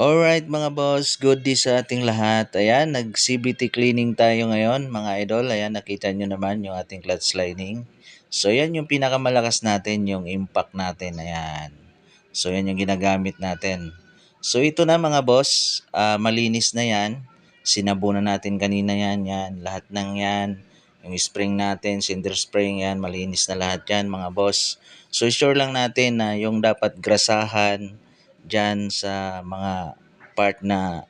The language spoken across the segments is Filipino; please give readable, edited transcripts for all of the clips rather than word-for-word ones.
Alright mga boss, good day sa ating lahat. Ayan, nag-CVT cleaning tayo ngayon mga idol. Ayan, nakita nyo naman yung ating clutch lining. So yan yung pinakamalakas natin, yung impact natin. Ayan. So yan yung ginagamit natin. So ito na mga boss, malinis na yan. Sinabunan natin kanina yan. Lahat ng yan. Yung spring natin, cinder spring yan, malinis na lahat yan mga boss. So sure lang natin na yung dapat grasahan dyan sa mga part na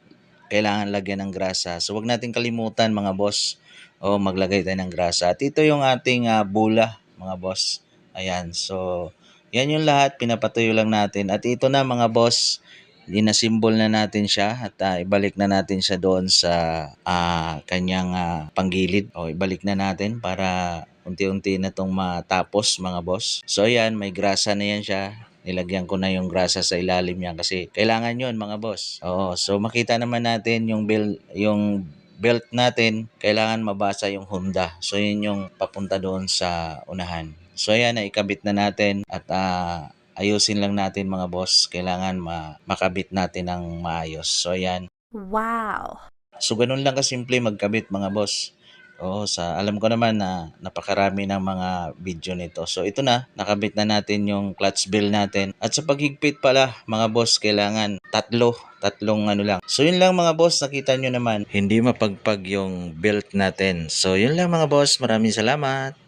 kailangan lagyan ng grasa. So wag natin kalimutan mga boss, o maglagay tayo ng grasa. At ito yung ating bula mga boss. Ayan, so yan yung lahat, pinapatuyo lang natin. At ito na mga boss, dinasimbol na natin siya at ibalik na natin siya doon sa kanyang panggilid. O ibalik na natin para unti-unti na itong matapos mga boss. So ayan, may grasa na yan siya. Nilagyan ko na yung grasa sa ilalim niya kasi kailangan yun mga boss. Oo, so makita naman natin yung belt natin, kailangan mabasa yung Honda. So yun yung papunta doon sa unahan. So ayan, ikabit na natin at ayusin lang natin mga boss. Kailangan makabit natin ng maayos. So ayan. Wow! So ganun lang kasimple magkabit mga boss. Oo, alam ko naman na napakarami ng mga video nito. So ito na, nakabit na natin yung clutch bell natin. At sa paghigpit pala, mga boss, kailangan tatlong ano lang. So yun lang mga boss, nakita nyo naman, hindi mapagpag yung belt natin. So yun lang mga boss, maraming salamat.